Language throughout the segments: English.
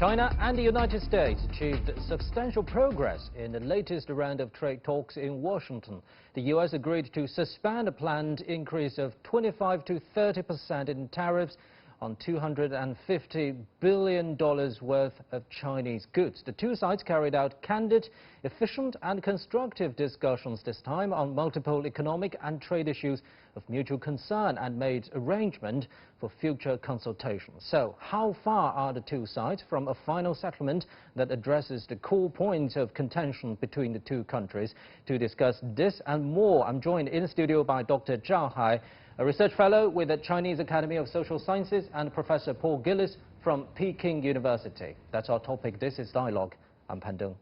China and the United States achieved substantial progress in the latest round of trade talks in Washington. The U.S. agreed to suspend a planned increase of 25 to 30% in tariffs on $250 billion worth of Chinese goods. The two sides carried out candid, efficient and constructive discussions this time on multiple economic and trade issues of mutual concern and made arrangement for future consultations. So, how far are the two sides from a final settlement that addresses the core points of contention between the two countries? To discuss this and more, I'm joined in the studio by Dr. Zhao Hai, a research fellow with the Chinese Academy of Social Sciences, and Professor Paul Gillis from Peking University. That's our topic. This is Dialogue. I'm Pan Deng.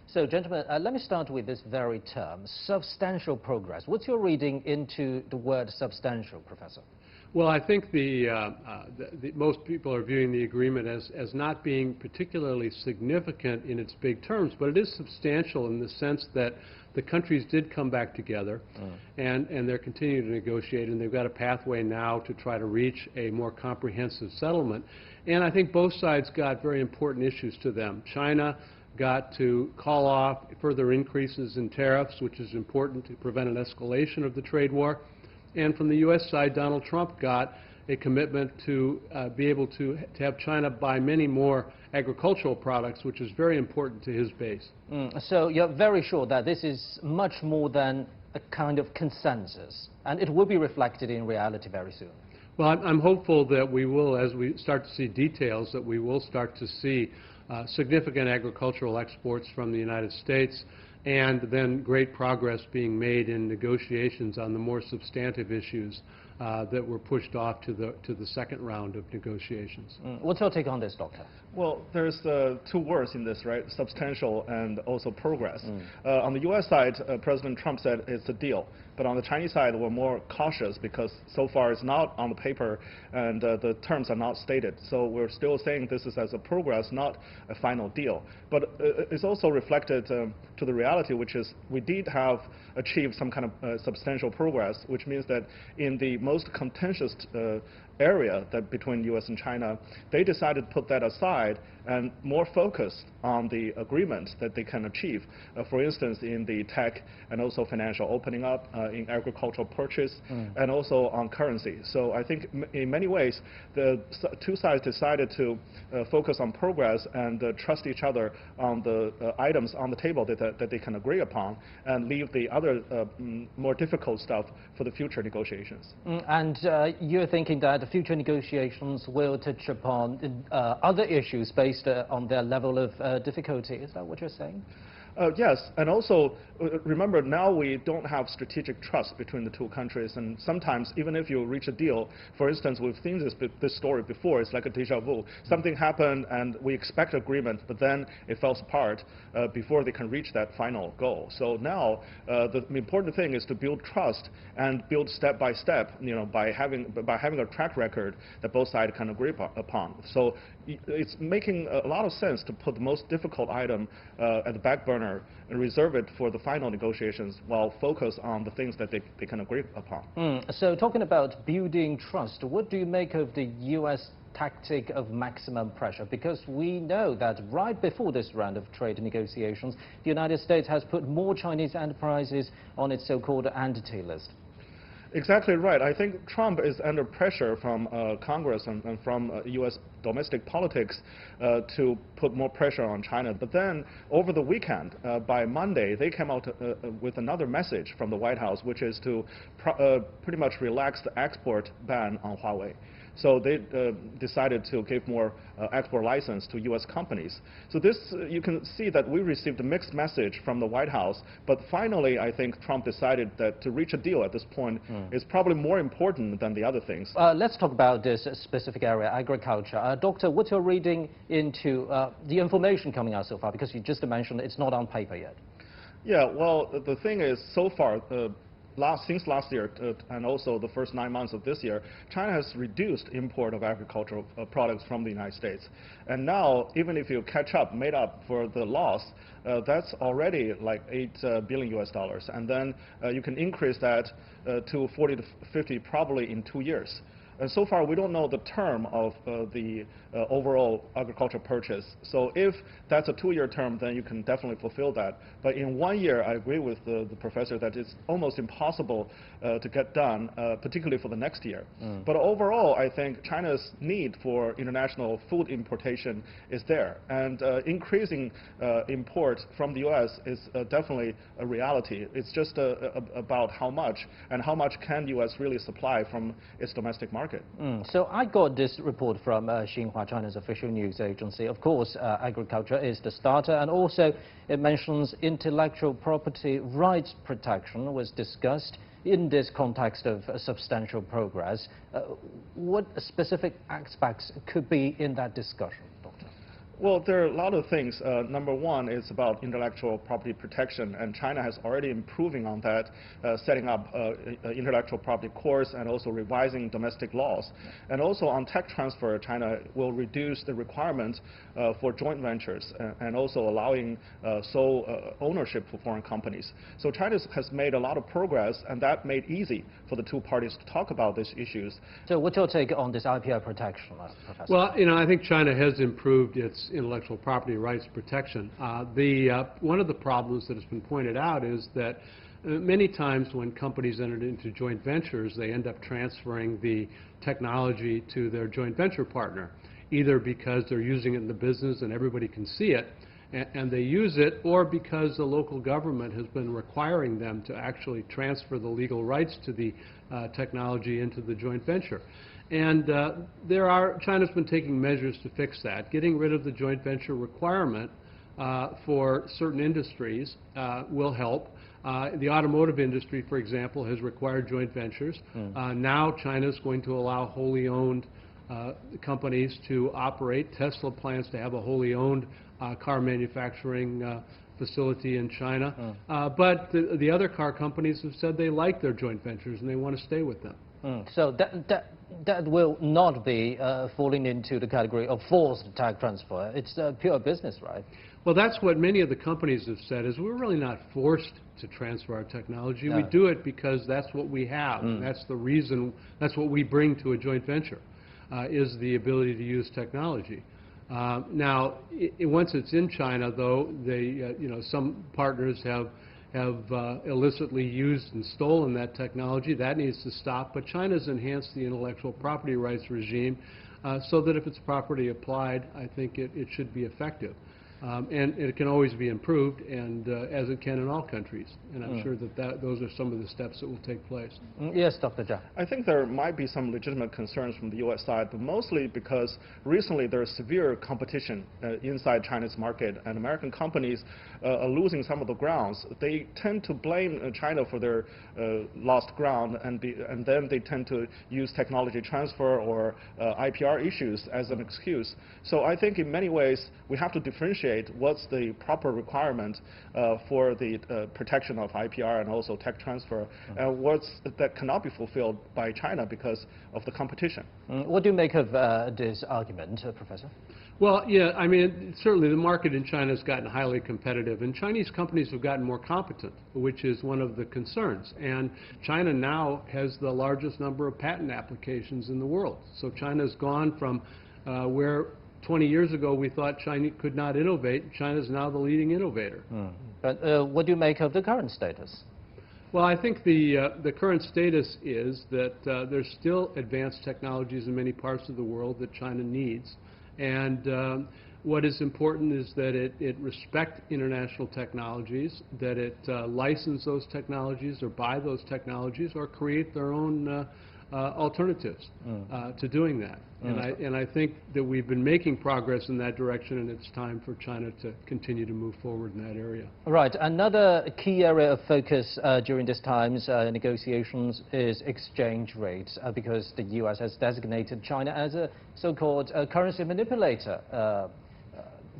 So, gentlemen, let me start with this very term, substantial progress. What's your reading into the word substantial, Professor? Well, I think most people are viewing the agreement as not being particularly significant in its big terms, but it is substantial in the sense that the countries did come back together and they're continuing to negotiate, and they've got a pathway now to try to reach a more comprehensive settlement. And I think both sides got very important issues to them. China got to call off further increases in tariffs, which is important to prevent an escalation of the trade war. And from the U.S. side, Donald Trump got a commitment to be able to have China buy many more agricultural products, which is very important to his base. So you're very sure that this is much more than a kind of consensus, and it will be reflected in reality very soon? Well, I'm hopeful that we will, as we start to see details, that we will start to see significant agricultural exports from the United States, and then great progress being made in negotiations on the more substantive issues that were pushed off to the second round of negotiations. What's your take on this, Doctor? Well, there's two words in this, right? Substantial and also progress. On the U.S. side, President Trump said it's a deal. But on the Chinese side, we're more cautious because so far it's not on the paper and the terms are not stated. So we're still saying this is as a progress, not a final deal. But it's also reflected to the reality, which is we did have achieved some kind of substantial progress, which means that in the most contentious area that between U.S. and China, they decided to put that aside and more focused on the agreement that they can achieve. For instance, in the tech and also financial opening up, in agricultural purchase, and also on currency. So I think in many ways, the two sides decided to focus on progress and trust each other on the items on the table that they can agree upon, and leave the other more difficult stuff for the future negotiations. And you're thinking that the future negotiations will touch upon other issues based on their level of difficulty. Is that what you're saying? Yes, and also remember, now we don't have strategic trust between the two countries, and sometimes even if you reach a deal, for instance, we've seen this story before, it's like a deja vu. Something happened and we expect agreement, but then it falls apart before they can reach that final goal. So now the important thing is to build trust and build step by step, by having a track record that both sides can agree upon. So it's making a lot of sense to put the most difficult item at the back burner and reserve it for the final negotiations while focus on the things that they can agree upon. So talking about building trust, what do you make of the U.S. tactic of maximum pressure? Because we know that right before this round of trade negotiations, the United States has put more Chinese enterprises on its so-called entity list. Exactly right. I think Trump is under pressure from Congress and from U.S. domestic politics to put more pressure on China. But then over the weekend, by Monday, they came out with another message from the White House, which is to pretty much relax the export ban on Huawei. So they decided to give more export license to U.S. companies. So this, you can see that we received a mixed message from the White House, but finally I think Trump decided that to reach a deal at this point is probably more important than the other things. Let's talk about this specific area, agriculture. Doctor, what's your reading into the information coming out so far? Because you just mentioned it's not on paper yet. Yeah, well, the thing is, so far, since last year and also the first 9 months of this year, China has reduced import of agricultural products from the United States. And now, even if you made up for the loss, that's already like $8 billion US. And then you can increase that to 40 to 50 probably in 2 years. And so far, we don't know the term of the overall agriculture purchase. So if that's a 2-year term, then you can definitely fulfill that. But in 1 year, I agree with the professor that it's almost impossible to get done, particularly for the next year. But overall, I think China's need for international food importation is there. And increasing import from the U.S. is definitely a reality. It's just about how much, and how much can the U.S. really supply from its domestic market. So I got this report from Xinhua, China's official news agency. Of course, agriculture is the starter, and also it mentions intellectual property rights protection was discussed in this context of substantial progress. What specific aspects could be in that discussion, Doctor? Well, there are a lot of things. Number one is about intellectual property protection, and China has already improving on that, setting up intellectual property courts and also revising domestic laws. And also on tech transfer, China will reduce the requirement for joint ventures and also allowing sole ownership for foreign companies. So China has made a lot of progress, and that made easy for the two parties to talk about these issues. So what's your take on this IPR protection, Professor? Well, I think China has improved its intellectual property rights protection. One of the problems that has been pointed out is that many times when companies entered into joint ventures, they end up transferring the technology to their joint venture partner, either because they're using it in the business and everybody can see it, and they use it, or because the local government has been requiring them to actually transfer the legal rights to the technology into the joint venture. And China's been taking measures to fix that, getting rid of the joint venture requirement for certain industries will help. The automotive industry, for example, has required joint ventures. Now China's going to allow wholly owned companies to operate. Tesla plans to have a wholly owned car manufacturing facility in China. But the other car companies have said they like their joint ventures and they want to stay with them. So that will not be falling into the category of forced tech transfer. It's pure business, right? Well, that's what many of the companies have said, is we're really not forced to transfer our technology. We do it because that's what we have. And that's the reason, that's what we bring to a joint venture, is the ability to use technology. Now, once it's in China, though, some partners have illicitly used and stolen that technology. That needs to stop. But China's enhanced the intellectual property rights regime so that if it's properly applied, I think it should be effective. And it can always be improved, and as it can in all countries. And I'm sure that those are some of the steps that will take place. Yes, Dr. Zhang. I think there might be some legitimate concerns from the U.S. side, but mostly because recently there is severe competition inside China's market, and American companies are losing some of the grounds. They tend to blame China for their lost ground, and then they tend to use technology transfer or IPR issues as an excuse. So I think in many ways we have to differentiate what's the proper requirement for the protection of IPR and also tech transfer, and what's that cannot be fulfilled by China because of the competition. What do you make of this argument, Professor? Well, yeah, I mean, certainly the market in China has gotten highly competitive, and Chinese companies have gotten more competent, which is one of the concerns. And China now has the largest number of patent applications in the world. So China's gone from where 20 years ago we thought China could not innovate. China's now the leading innovator. But what do you make of the current status? Well, I think the current status is that there's still advanced technologies in many parts of the world that China needs. And what is important is that it respect international technologies, that it license those technologies or buy those technologies or create their own alternatives to doing that. And I think that we've been making progress in that direction, and it's time for China to continue to move forward in that area. Right. Another key area of focus during this time's negotiations is exchange rates, because the U.S. has designated China as a so-called currency manipulator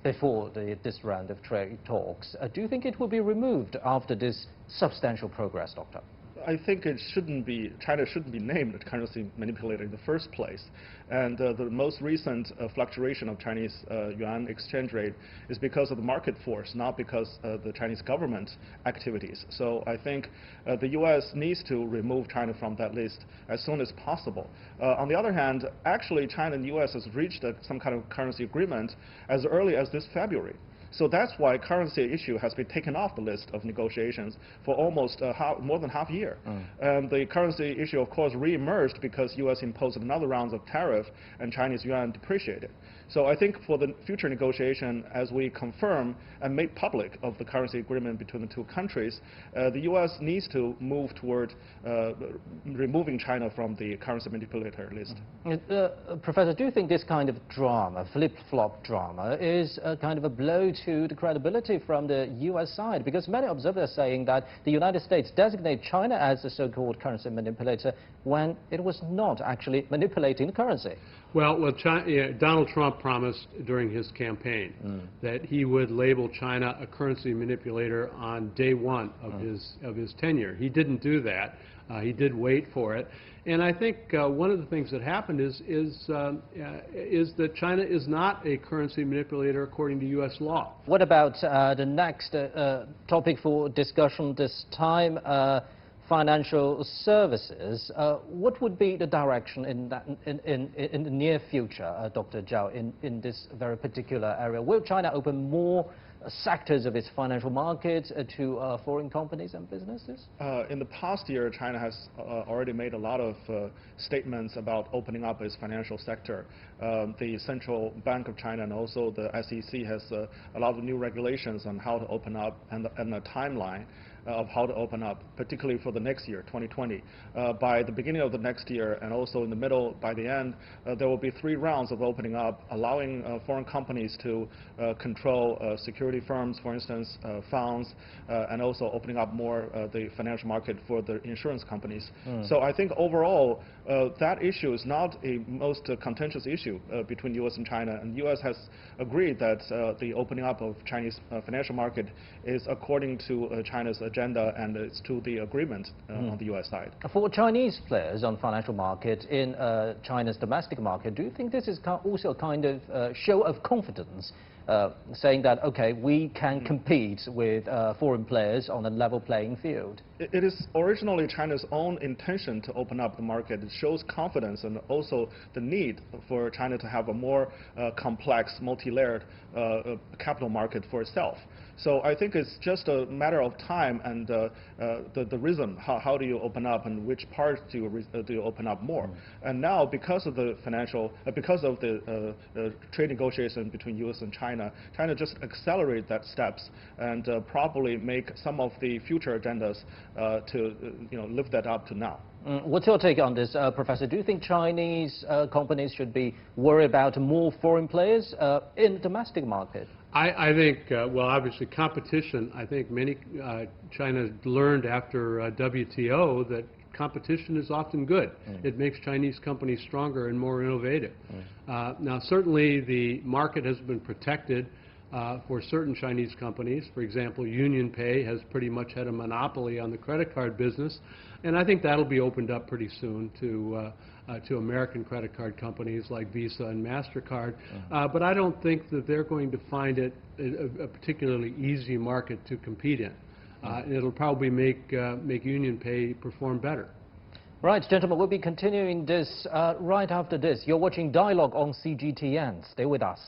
before this round of trade talks. Do you think it will be removed after this substantial progress, Doctor? I think China shouldn't be named a currency manipulator in the first place. And the most recent fluctuation of Chinese yuan exchange rate is because of the market force, not because of the Chinese government activities. So I think the U.S. needs to remove China from that list as soon as possible. On the other hand, actually China and the U.S. has reached some kind of currency agreement as early as this February. So that's why currency issue has been taken off the list of negotiations for almost more than half a year. And the currency issue, of course, re-emerged because U.S. imposed another round of tariff and Chinese yuan depreciated. So I think for the future negotiation, as we confirm and make public of the currency agreement between the two countries, the U.S. needs to move toward removing China from the currency manipulator list. Professor, do you think this kind of drama, flip-flop drama, is a kind of a blow to the credibility from the U.S. side? Because many observers are saying that the United States designated China as the so-called currency manipulator when it was not actually manipulating the currency. Well, Donald Trump promised during his campaign that he would label China a currency manipulator on day one of his tenure. He didn't do that. He did wait for it. And I think one of the things that happened is that China is not a currency manipulator according to U.S. law. What about the next topic for discussion this time? Financial services. What would be the direction in the near future, Dr. Zhao, in this very particular area? Will China open more sectors of its financial market to foreign companies and businesses? In the past year, China has already made a lot of statements about opening up its financial sector. The Central Bank of China and also the SEC has a lot of new regulations on how to open up and a timeline of how to open up, particularly for the next year, 2020. By the beginning of the next year and also in the middle, by the end, there will be 3 rounds of opening up, allowing foreign companies to control security firms, for instance, funds, and also opening up more the financial market for the insurance companies. So I think overall, that issue is not a most contentious issue between U.S. and China, and U.S. has agreed that the opening up of Chinese financial market is according to China's agenda and it's to the agreement on the U.S. side. For Chinese players on financial market in China's domestic market, do you think this is also a kind of show of confidence, saying that, okay, we can compete with foreign players on a level playing field? It is originally China's own intention to open up the market. It shows confidence and also the need for China to have a more complex, multi-layered capital market for itself. So I think it's just a matter of time and the reason, how do you open up and which parts do you open up more. And now, because of the trade negotiation between U.S. and China just accelerate that steps and probably make some of the future agendas to lift that up to now. What's your take on this, Professor? Do you think Chinese companies should be worried about more foreign players in the domestic market? I think, well, obviously competition, I think China learned after WTO that competition is often good. It makes Chinese companies stronger and more innovative. Now, certainly the market has been protected for certain Chinese companies. For example, UnionPay has pretty much had a monopoly on the credit card business, and I think that'll be opened up pretty soon to American credit card companies like Visa and MasterCard. But I don't think that they're going to find it a particularly easy market to compete in. It'll probably make UnionPay perform better. Right, gentlemen, we'll be continuing this right after this. You're watching Dialogue on CGTN. Stay with us.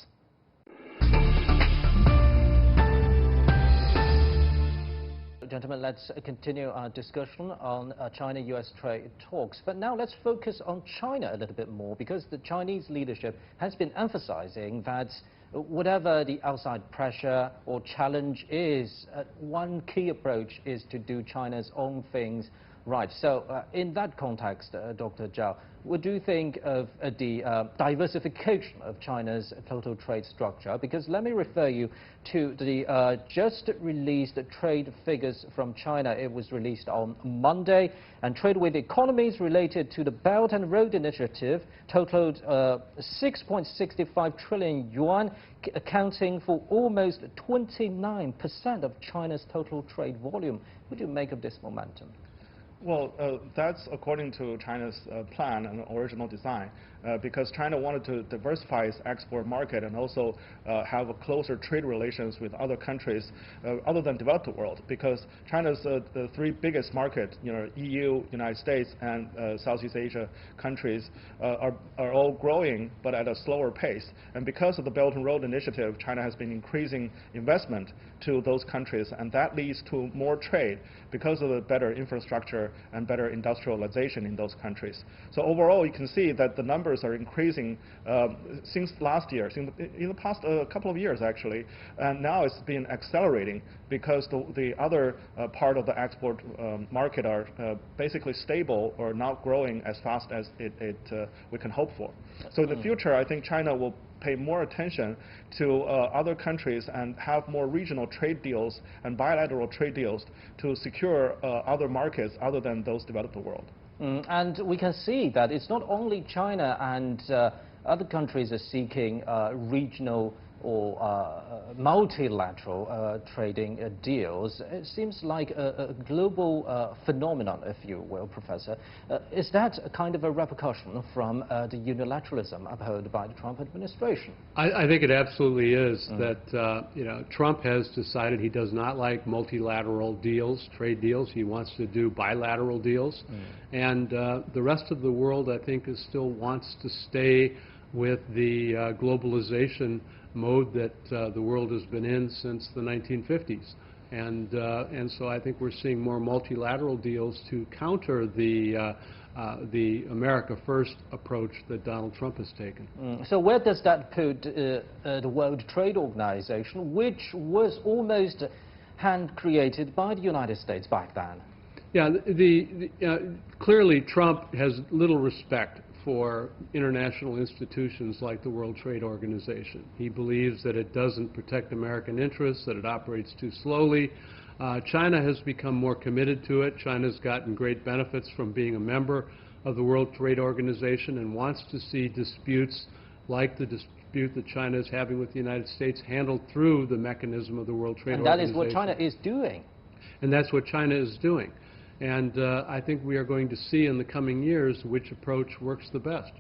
Gentlemen, let's continue our discussion on China-US trade talks. But now let's focus on China a little bit more, because the Chinese leadership has been emphasizing that whatever the outside pressure or challenge is, one key approach is to do China's own things right. So in that context, Dr. Zhao, what do you think of the diversification of China's total trade structure? Because let me refer you to the just released trade figures from China. It was released on Monday, and trade with economies related to the Belt and Road Initiative totaled 6.65 trillion yuan, accounting for almost 29% of China's total trade volume. What do you make of this momentum? Well, that's according to China's plan and original design, because China wanted to diversify its export market and also have a closer trade relations with other countries other than developed world. Because China's the three biggest markets, EU, United States, and Southeast Asia countries are all growing, but at a slower pace. And because of the Belt and Road Initiative, China has been increasing investment to those countries, and that leads to more trade because of the better infrastructure and better industrialization in those countries. So overall, you can see that the numbers are increasing since last year, in the past couple of years actually, and now it's been accelerating because the other part of the export market are basically stable or not growing as fast as we can hope for. So in the future, I think China will pay more attention to other countries and have more regional trade deals and bilateral trade deals to secure other markets other than those developed world. And we can see that it's not only China and other countries are seeking regional or multilateral trading deals. It seems like a global phenomenon, if you will, Professor. Is that a kind of a repercussion from the unilateralism upheld by the Trump administration? I think it absolutely is that Trump has decided he does not like multilateral deals, trade deals. He wants to do bilateral deals. And the rest of the world, I think, still wants to stay with the globalization mode that the world has been in since the 1950s. And so I think we're seeing more multilateral deals to counter the America First approach that Donald Trump has taken. So where does that put the World Trade Organization, which was almost hand-created by the United States back then? Yeah, clearly Trump has little respect for international institutions like the World Trade Organization. He believes that it doesn't protect American interests, that it operates too slowly. China has become more committed to it. China's gotten great benefits from being a member of the World Trade Organization and wants to see disputes like the dispute that China is having with the United States handled through the mechanism of the World Trade Organization. And that is what China is doing. And that's what China is doing. And I think we are going to see in the coming years which approach works the best.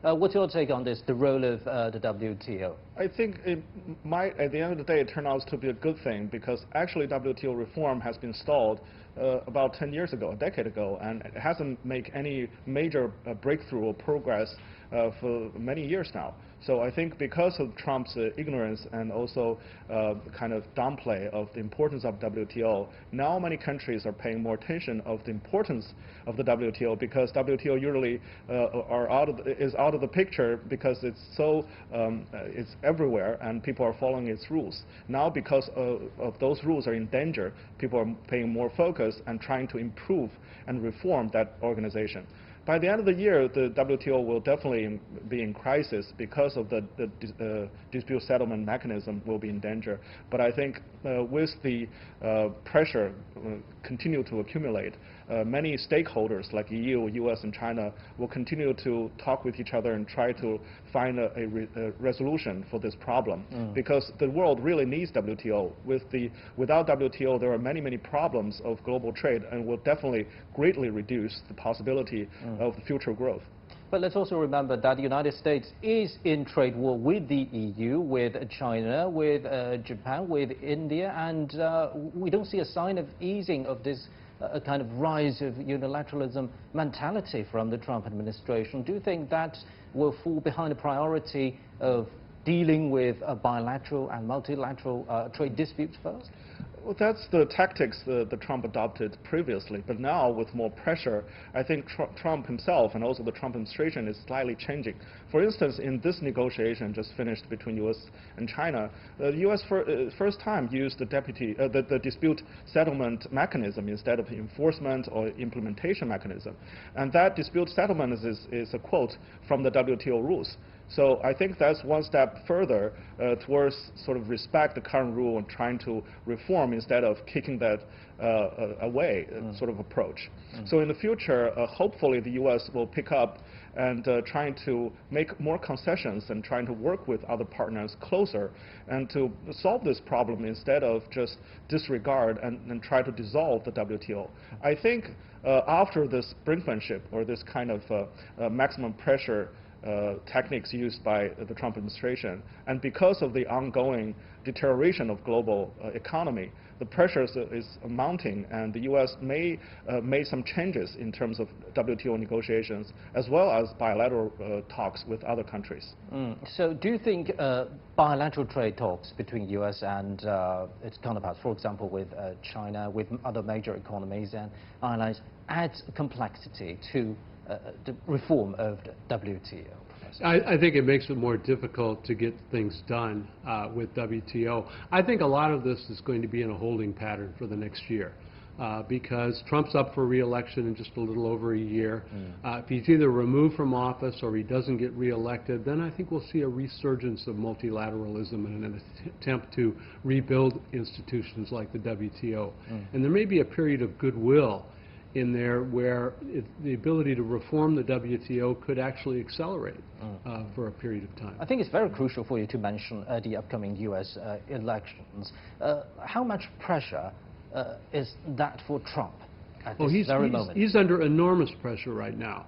What's your take on this, the role of the WTO? I think it might, at the end of the day, turn out to be a good thing, because actually WTO reform has been stalled about 10 years ago, a decade ago, and it hasn't made any major breakthrough or progress for many years now. So I think because of Trump's ignorance and also kind of downplay of the importance of WTO, now many countries are paying more attention of the importance of the WTO, because WTO usually is out of the picture because it's so it's everywhere and people are following its rules. Now because of those rules are in danger, people are paying more focus and trying to improve and reform that organization. By the end of the year, the WTO will definitely be in crisis because of the dispute settlement mechanism will be in danger. But I think with the pressure continue to accumulate, many stakeholders like EU, US, and China will continue to talk with each other and try to find a resolution for this problem. Because the world really needs WTO. Without WTO, there are many, many problems of global trade, and will definitely greatly reduce the possibility of the future growth. But let's also remember that the United States is in trade war with the EU, with China, with Japan, with India, and we don't see a sign of easing of this kind of rise of unilateralism mentality from the Trump administration. Do you think that will fall behind the priority of dealing with bilateral and multilateral trade disputes first? Well, that's the tactics that Trump adopted previously, but now with more pressure, I think Trump himself and also the Trump administration is slightly changing. For instance, in this negotiation just finished between U.S. and China, the U.S. first time used the dispute settlement mechanism instead of enforcement or implementation mechanism. And that dispute settlement is a quote from the WTO rules. So I think that's one step further towards sort of respect the current rule and trying to reform instead of kicking that away sort of approach. So in the future, hopefully the U.S. will pick up and trying to make more concessions and trying to work with other partners closer and to solve this problem instead of just disregard and try to dissolve the WTO. I think after this brinkmanship or this kind of maximum pressure techniques used by the Trump administration, and because of the ongoing deterioration of global economy, the pressure is mounting, and the U.S. may make some changes in terms of WTO negotiations as well as bilateral talks with other countries. So do you think bilateral trade talks between U.S. and its counterparts, for example with China, with other major economies and allies, adds complexity to the reform of the WTO? I think it makes it more difficult to get things done with WTO. I think a lot of this is going to be in a holding pattern for the next year because Trump's up for re-election in just a little over a year. If he's either removed from office or he doesn't get re-elected, then I think we'll see a resurgence of multilateralism and an attempt to rebuild institutions like the WTO. And there may be a period of goodwill in there where the ability to reform the WTO could actually accelerate for a period of time. I think it's very crucial for you to mention the upcoming U.S. Elections. How much pressure is that for Trump at this very moment? He's under enormous pressure right now.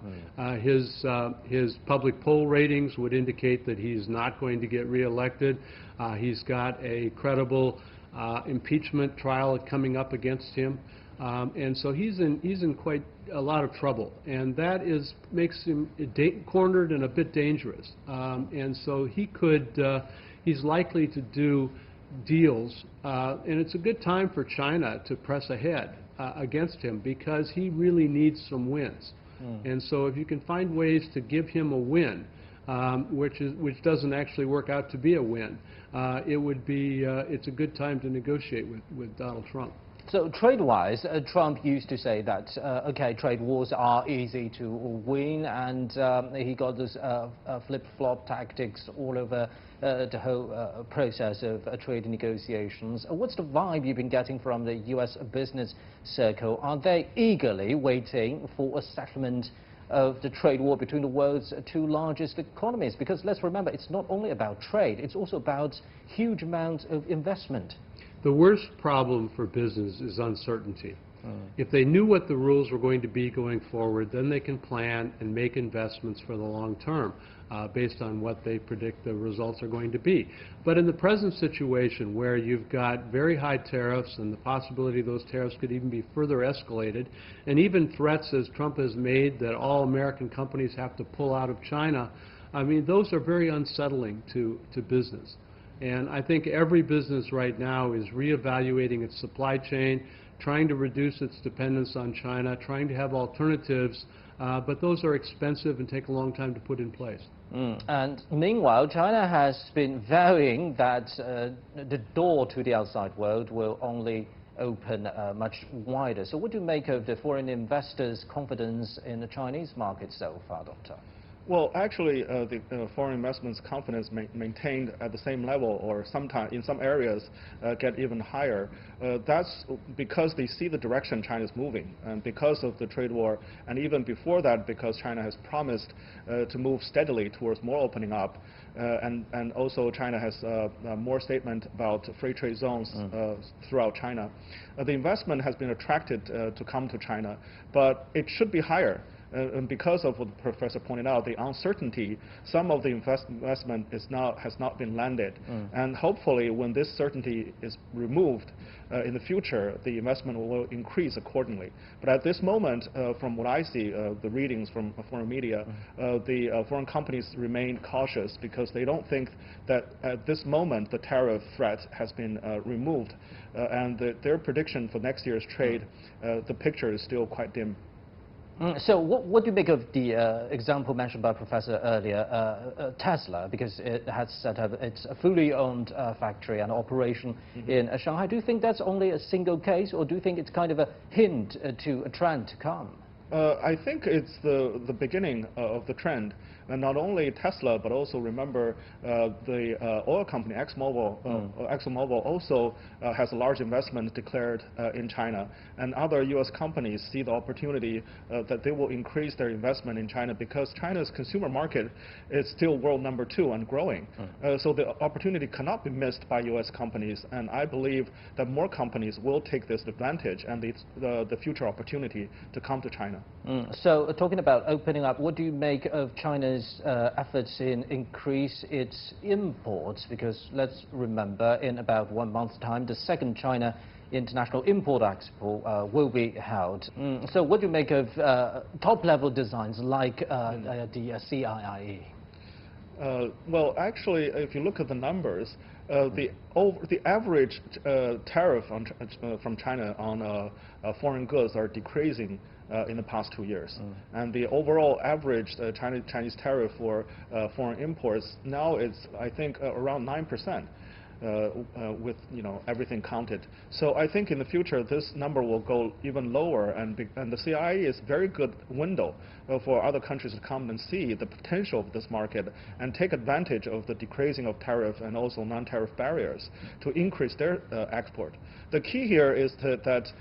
His public poll ratings would indicate that he's not going to get reelected. He's got a credible impeachment trial coming up against him. And so he's in quite a lot of trouble, and that makes him cornered and a bit dangerous. And so he's likely to do deals, and it's a good time for China to press ahead against him because he really needs some wins. And so if you can find ways to give him a win, which doesn't actually work out to be a win, it's a good time to negotiate with Donald Trump. So trade-wise, Trump used to say that, okay, trade wars are easy to win, and he got this flip-flop tactics all over the whole process of trade negotiations. What's the vibe you've been getting from the U.S. business circle? Are they eagerly waiting for a settlement of the trade war between the world's two largest economies? Because let's remember, it's not only about trade, it's also about huge amounts of investment. The worst problem for business is uncertainty. If they knew what the rules were going to be going forward, then they can plan and make investments for the long term based on what they predict the results are going to be. But in the present situation where you've got very high tariffs and the possibility those tariffs could even be further escalated, and even threats as Trump has made that all American companies have to pull out of China, I mean, those are very unsettling to business. And I think every business right now is reevaluating its supply chain, trying to reduce its dependence on China, trying to have alternatives, but those are expensive and take a long time to put in place. And meanwhile, China has been vowing that the door to the outside world will only open much wider. So what do you make of the foreign investors' confidence in the Chinese market so far, Doctor? Well, actually, the foreign investments confidence maintained at the same level, or sometimes in some areas get even higher. That's because they see the direction China is moving, and because of the trade war, and even before that, because China has promised to move steadily towards more opening up, and also China has more statement about free trade zones throughout China. The investment has been attracted to come to China, but it should be higher. And because of what the professor pointed out, the uncertainty, some of the investment has not been landed. And hopefully, when this certainty is removed in the future, the investment will increase accordingly. But at this moment, from what I see, the readings from foreign media, the foreign companies remain cautious because they don't think that at this moment the tariff threat has been removed. And their prediction for next year's trade, the picture is still quite dim. So what do you make of the example mentioned by Professor earlier, Tesla, because it has set up its fully owned factory and operation in Shanghai? Do you think that's only a single case, or do you think it's kind of a hint to a trend to come? I think it's the beginning of the trend. And not only Tesla, but also remember the oil company ExxonMobil also has a large investment declared in China. And other U.S. companies see the opportunity that they will increase their investment in China because China's consumer market is still world #2 and growing. So the opportunity cannot be missed by U.S. companies. And I believe that more companies will take this advantage and the future opportunity to come to China. So talking about opening up, what do you make of China's efforts in increase its imports? Because let's remember, in about 1 month's time, the second China International Import-Expo will be held. So what do you make of top-level designs like the CIIE? Well, actually, if you look at the numbers, the average tariff from China on foreign goods are decreasing in the past 2 years. And the overall average Chinese tariff for foreign imports now is, I think, around 9%. With everything counted. So I think in the future this number will go even lower, and the CIIE is a very good window for other countries to come and see the potential of this market and take advantage of the decreasing of tariff and also non-tariff barriers to increase their export. The key here is that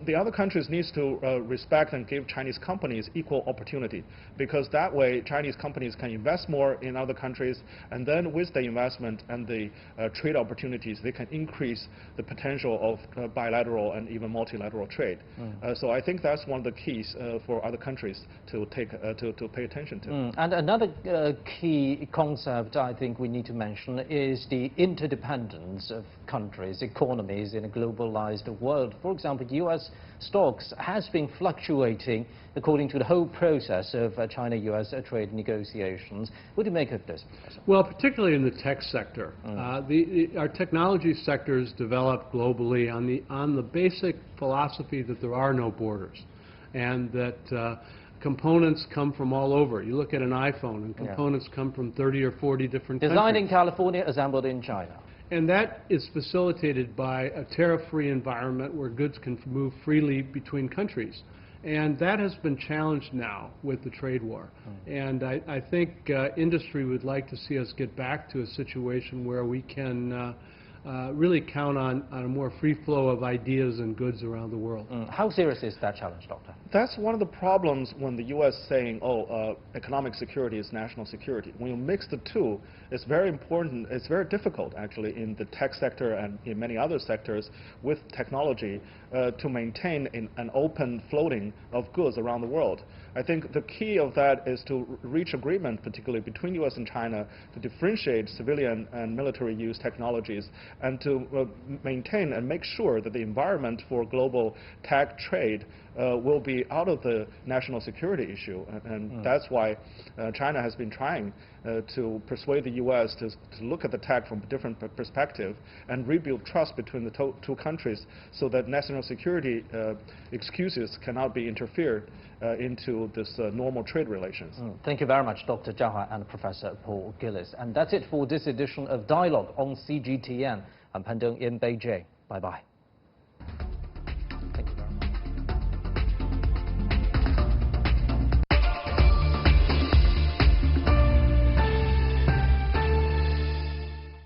the other countries need to respect and give Chinese companies equal opportunity, because that way Chinese companies can invest more in other countries, and then with the investment and the trade opportunities, they can increase the potential of bilateral and even multilateral trade. So I think that's one of the keys for other countries to pay attention to. And another key concept I think we need to mention is the interdependence of countries, economies in a globalized world. For example, U.S. stocks has been fluctuating according to the whole process of China-U.S. trade negotiations. What do you make of this, Professor? Well, particularly in the tech sector. Our technology sector is developed globally on the basic philosophy that there are no borders, and that components come from all over. You look at an iPhone, and components come from 30 or 40 different countries. Designed in California, assembled in China. And that is facilitated by a tariff-free environment where goods can move freely between countries. And that has been challenged now with the trade war. And I think industry would like to see us get back to a situation where we can really count on a more free flow of ideas and goods around the world. How serious is that challenge, Doctor? That's one of the problems when the U.S. saying, economic security is national security. When you mix the two, it's very important, it's very difficult actually in the tech sector and in many other sectors with technology to maintain an open floating of goods around the world. I think the key of that is to reach agreement, particularly between U.S. and China, to differentiate civilian and military use technologies and to maintain and make sure that the environment for global tech trade will be out of the national security issue. And that's why China has been trying to persuade the U.S. to look at the tech from a different perspective and rebuild trust between the two countries so that national security excuses cannot be interfered into this normal trade relations. Thank you very much, Dr. Zhao Hai and Professor Paul Gillis. And that's it for this edition of Dialogue on CGTN. I'm Pan Deng in Beijing. Bye-bye.